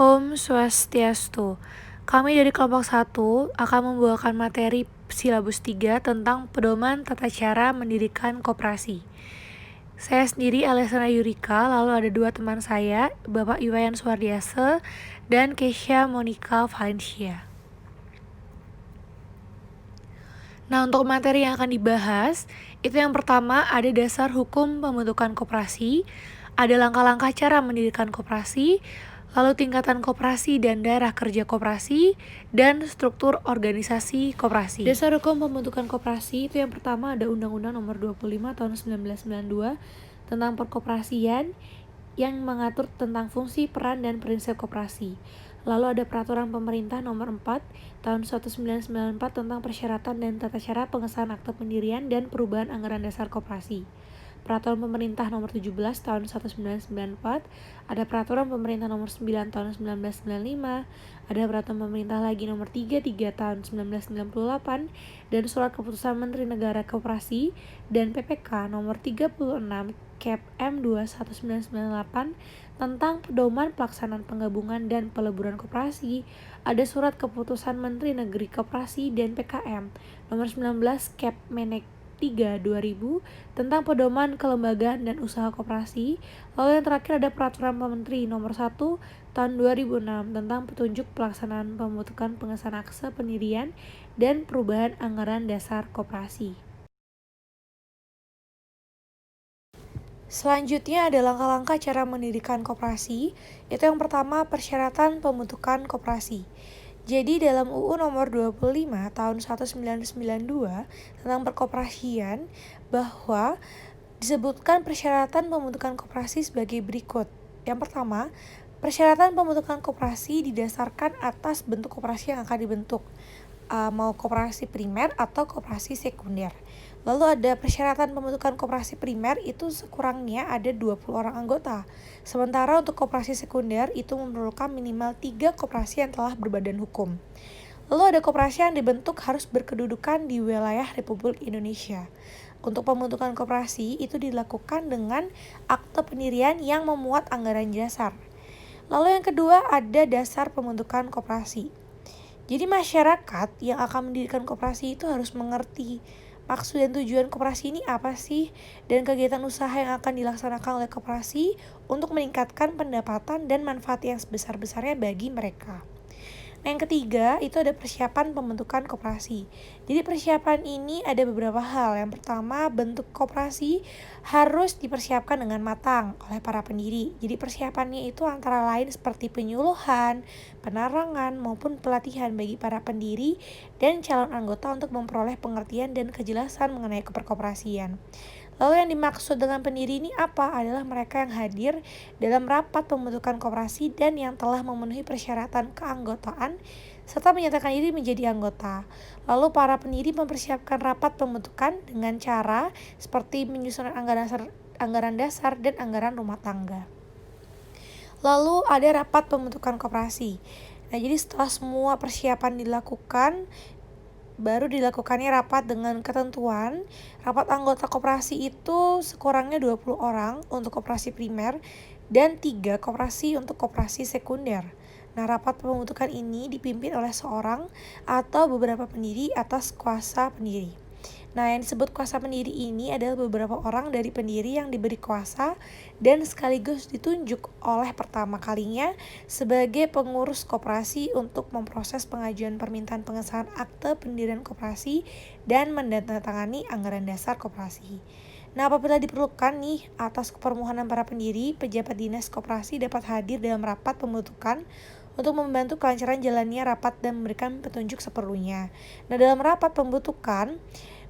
Om Swastiastu. Kami dari kelompok 1 akan membawakan materi silabus 3 tentang pedoman tata cara mendirikan koperasi. Saya sendiri Alessandra Yurika, lalu ada dua teman saya, Bapak Iwayan Suwardiase dan Keisha Monica Valencia. Nah, untuk materi yang akan dibahas, itu yang pertama ada dasar hukum pembentukan koperasi, ada langkah-langkah cara mendirikan koperasi, lalu tingkatan koperasi dan daerah kerja koperasi, dan struktur organisasi koperasi. Dasar hukum pembentukan koperasi itu yang pertama ada Undang-Undang Nomor 25 Tahun 1992 tentang perkoperasian yang mengatur tentang fungsi, peran, dan prinsip koperasi. Lalu ada Peraturan Pemerintah Nomor 4 Tahun 1994 tentang persyaratan dan tata cara pengesahan akte pendirian dan perubahan anggaran dasar koperasi. Peraturan Pemerintah Nomor 17 Tahun 1994, ada Peraturan Pemerintah Nomor 9 Tahun 1995, ada Peraturan Pemerintah lagi Nomor 33 Tahun 1998, dan Surat Keputusan Menteri Negara Koperasi dan PPK Nomor 36 Cap M2 1998 tentang pedoman pelaksanaan penggabungan dan peleburan koperasi, ada Surat Keputusan Menteri Negeri Koperasi dan PKM Nomor 19 Cap Menek 3 2000 tentang pedoman kelembagaan dan usaha koperasi. Lalu yang terakhir ada Peraturan Menteri Nomor 1 Tahun 2006 tentang petunjuk pelaksanaan pembentukan pengesahan akte pendirian dan perubahan anggaran dasar koperasi. Selanjutnya ada langkah-langkah cara mendirikan koperasi. Itu yang pertama persyaratan pembentukan koperasi. Jadi dalam UU nomor 25 tahun 1992 tentang perkoperasian bahwa disebutkan persyaratan pembentukan koperasi sebagai berikut. Yang pertama, persyaratan pembentukan koperasi didasarkan atas bentuk koperasi yang akan dibentuk, mau koperasi primer atau koperasi sekunder. Lalu ada persyaratan pembentukan koperasi primer itu sekurangnya ada 20 orang anggota. Sementara untuk koperasi sekunder itu memerlukan minimal 3 koperasi yang telah berbadan hukum. Lalu ada koperasi yang dibentuk harus berkedudukan di wilayah Republik Indonesia. Untuk pembentukan koperasi itu dilakukan dengan akte pendirian yang memuat anggaran dasar. Lalu yang kedua ada dasar pembentukan koperasi. Jadi masyarakat yang akan mendirikan koperasi itu harus mengerti maksud dan tujuan koperasi ini apa sih, dan kegiatan usaha yang akan dilaksanakan oleh koperasi untuk meningkatkan pendapatan dan manfaat yang sebesar-besarnya bagi mereka. Nah, yang ketiga itu ada persiapan pembentukan koperasi. Jadi persiapan ini ada beberapa hal. Yang pertama, bentuk koperasi harus dipersiapkan dengan matang oleh para pendiri. Jadi persiapannya itu antara lain seperti penyuluhan, penerangan, maupun pelatihan bagi para pendiri dan calon anggota untuk memperoleh pengertian dan kejelasan mengenai keperkoperasian. Lalu yang dimaksud dengan pendiri ini apa? Adalah mereka yang hadir dalam rapat pembentukan koperasi dan yang telah memenuhi persyaratan keanggotaan serta menyatakan diri menjadi anggota. Lalu para pendiri mempersiapkan rapat pembentukan dengan cara seperti menyusun anggaran dasar dan anggaran rumah tangga. Lalu ada rapat pembentukan koperasi. Nah, jadi setelah semua persiapan dilakukan, baru dilakukannya rapat dengan ketentuan. Rapat anggota koperasi itu sekurangnya 20 orang untuk koperasi primer dan 3 koperasi untuk koperasi sekunder. Nah, rapat pembentukan ini dipimpin oleh seorang atau beberapa pendiri atas kuasa pendiri. Nah, yang disebut kuasa pendiri ini adalah beberapa orang dari pendiri yang diberi kuasa dan sekaligus ditunjuk oleh pertama kalinya sebagai pengurus koperasi untuk memproses pengajuan permintaan pengesahan akte pendirian koperasi dan menandatangani anggaran dasar koperasi. Nah, apabila diperlukan nih atas permohonan para pendiri, pejabat dinas koperasi dapat hadir dalam rapat pembentukan untuk membantu kelancaran jalannya rapat dan memberikan petunjuk seperlunya. Nah, dalam rapat pembentukan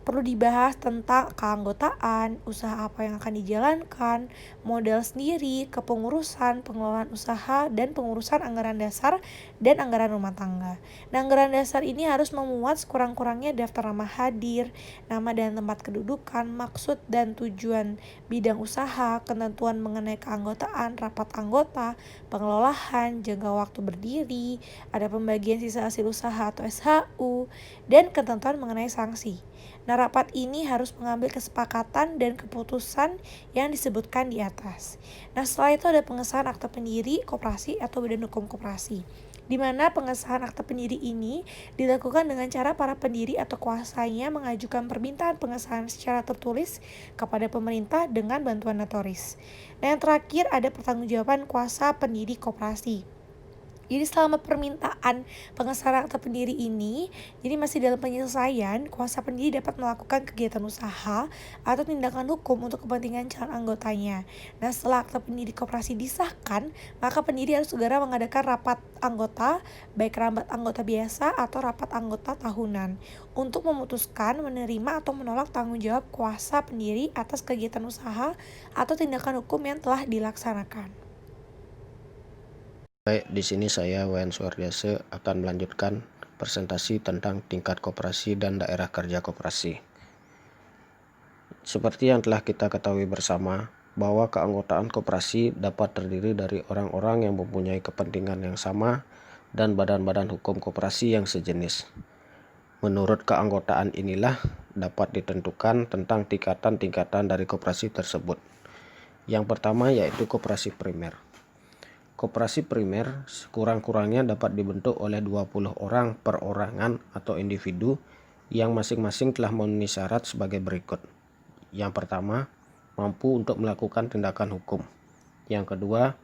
perlu dibahas tentang keanggotaan, usaha apa yang akan dijalankan, modal sendiri, kepengurusan, pengelolaan usaha, dan pengurusan anggaran dasar dan anggaran rumah tangga. Nah, anggaran dasar ini harus memuat sekurang-kurangnya daftar nama hadir, nama dan tempat kedudukan, maksud dan tujuan bidang usaha, ketentuan mengenai keanggotaan, rapat anggota, pengelolaan, jangka waktu berdiri, ada pembagian sisa hasil usaha atau SHU, dan ketentuan mengenai sanksi. Nah, rapat ini harus mengambil kesepakatan dan keputusan yang disebutkan di atas. Nah, setelah itu ada pengesahan akte pendiri koperasi atau badan hukum koperasi, di mana pengesahan akte pendiri ini dilakukan dengan cara para pendiri atau kuasanya mengajukan permintaan pengesahan secara tertulis kepada pemerintah dengan bantuan notaris. Nah, yang terakhir ada pertanggungjawaban kuasa pendiri koperasi. Jadi selama permintaan pengesahan akte pendiri ini, jadi masih dalam penyelesaian, kuasa pendiri dapat melakukan kegiatan usaha atau tindakan hukum untuk kepentingan calon anggotanya. Nah, setelah akte pendiri koperasi disahkan, maka pendiri harus segera mengadakan rapat anggota, baik rapat anggota biasa atau rapat anggota tahunan, untuk memutuskan menerima atau menolak tanggung jawab kuasa pendiri atas kegiatan usaha atau tindakan hukum yang telah dilaksanakan. Baik, di sini saya Wayan Suardiase akan melanjutkan presentasi tentang tingkat koperasi dan daerah kerja koperasi. Seperti yang telah kita ketahui bersama, bahwa keanggotaan koperasi dapat terdiri dari orang-orang yang mempunyai kepentingan yang sama dan badan-badan hukum koperasi yang sejenis. Menurut keanggotaan inilah dapat ditentukan tentang tingkatan-tingkatan dari koperasi tersebut. Yang pertama yaitu koperasi primer. Koperasi primer sekurang-kurangnya dapat dibentuk oleh 20 orang perorangan atau individu yang masing-masing telah memenuhi syarat sebagai berikut. Yang pertama, mampu untuk melakukan tindakan hukum. Yang kedua,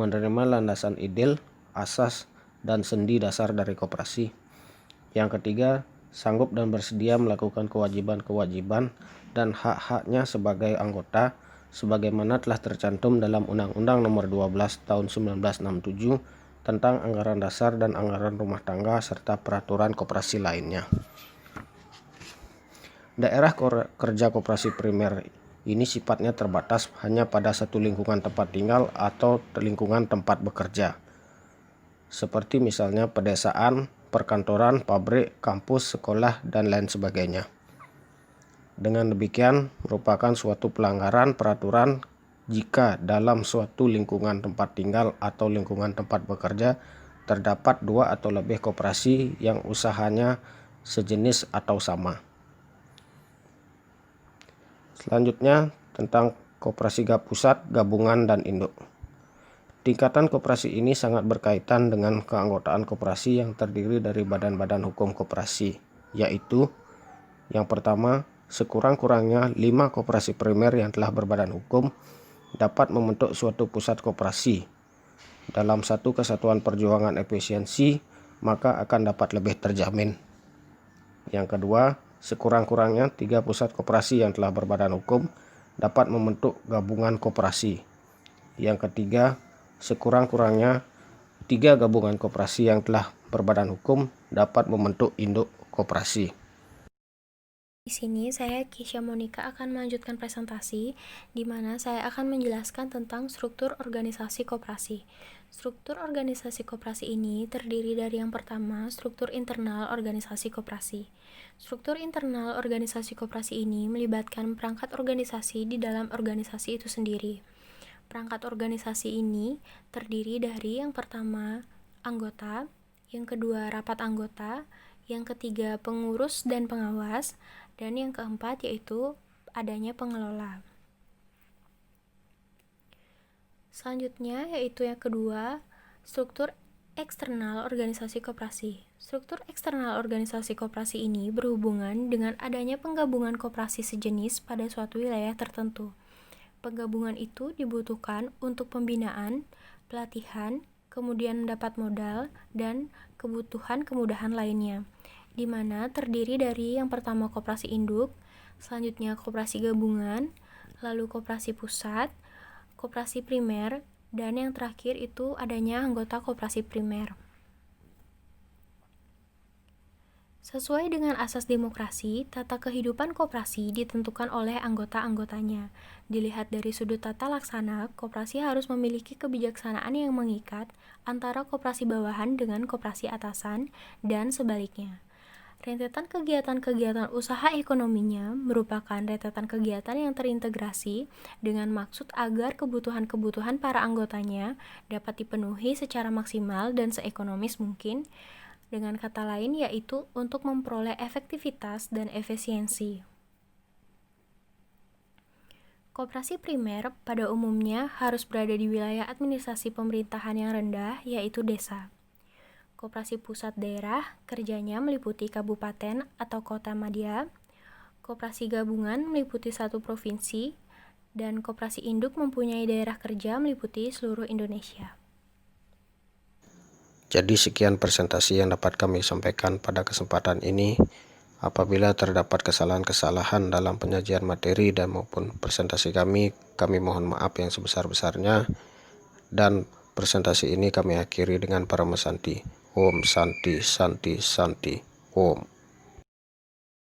menerima landasan ideal, asas, dan sendi dasar dari koperasi. Yang ketiga, sanggup dan bersedia melakukan kewajiban-kewajiban dan hak-haknya sebagai anggota sebagaimana telah tercantum dalam Undang-Undang Nomor 12 Tahun 1967 tentang anggaran dasar dan anggaran rumah tangga serta peraturan koperasi lainnya. Daerah kerja koperasi primer ini sifatnya terbatas hanya pada satu lingkungan tempat tinggal atau lingkungan tempat bekerja, seperti misalnya pedesaan, perkantoran, pabrik, kampus, sekolah, dan lain sebagainya. Dengan demikian, merupakan suatu pelanggaran peraturan jika dalam suatu lingkungan tempat tinggal atau lingkungan tempat bekerja terdapat dua atau lebih koperasi yang usahanya sejenis atau sama. Selanjutnya, tentang koperasi pusat, gabungan, dan induk. Tingkatan koperasi ini sangat berkaitan dengan keanggotaan koperasi yang terdiri dari badan-badan hukum koperasi, yaitu yang pertama, sekurang-kurangnya 5 koperasi primer yang telah berbadan hukum dapat membentuk suatu pusat koperasi. Dalam satu kesatuan perjuangan efisiensi, maka akan dapat lebih terjamin. Yang kedua, sekurang-kurangnya 3 pusat koperasi yang telah berbadan hukum dapat membentuk gabungan koperasi. Yang ketiga, sekurang-kurangnya 3 gabungan koperasi yang telah berbadan hukum dapat membentuk induk koperasi. Di sini saya Kisha Monica akan melanjutkan presentasi di mana saya akan menjelaskan tentang struktur organisasi koperasi. Struktur organisasi koperasi ini terdiri dari yang pertama, struktur internal organisasi koperasi. Struktur internal organisasi koperasi ini melibatkan perangkat organisasi di dalam organisasi itu sendiri. Perangkat organisasi ini terdiri dari yang pertama, anggota, yang kedua, rapat anggota, yang ketiga, pengurus dan pengawas, dan yang keempat yaitu adanya pengelola. Selanjutnya yaitu yang kedua, struktur eksternal organisasi koperasi. Struktur eksternal organisasi koperasi ini berhubungan dengan adanya penggabungan koperasi sejenis pada suatu wilayah tertentu. Penggabungan itu dibutuhkan untuk pembinaan, pelatihan, kemudian mendapat modal, dan kebutuhan-kemudahan lainnya, di mana terdiri dari yang pertama koperasi induk, selanjutnya koperasi gabungan, lalu koperasi pusat, koperasi primer, dan yang terakhir itu adanya anggota koperasi primer. Sesuai dengan asas demokrasi, tata kehidupan koperasi ditentukan oleh anggota-anggotanya. Dilihat dari sudut tata laksana, koperasi harus memiliki kebijaksanaan yang mengikat antara koperasi bawahan dengan koperasi atasan dan sebaliknya. Rentetan kegiatan-kegiatan usaha ekonominya merupakan rentetan kegiatan yang terintegrasi dengan maksud agar kebutuhan-kebutuhan para anggotanya dapat dipenuhi secara maksimal dan seekonomis mungkin. Dengan kata lain yaitu untuk memperoleh efektivitas dan efisiensi. Koperasi primer pada umumnya harus berada di wilayah administrasi pemerintahan yang rendah, yaitu desa. Koperasi pusat daerah kerjanya meliputi kabupaten atau kota madya. Koperasi gabungan meliputi satu provinsi, dan koperasi induk mempunyai daerah kerja meliputi seluruh Indonesia. Jadi sekian presentasi yang dapat kami sampaikan pada kesempatan ini. Apabila terdapat kesalahan-kesalahan dalam penyajian materi dan maupun presentasi kami mohon maaf yang sebesar-besarnya. Dan presentasi ini kami akhiri dengan Parama Santi. Om Santi Santi Santi Om.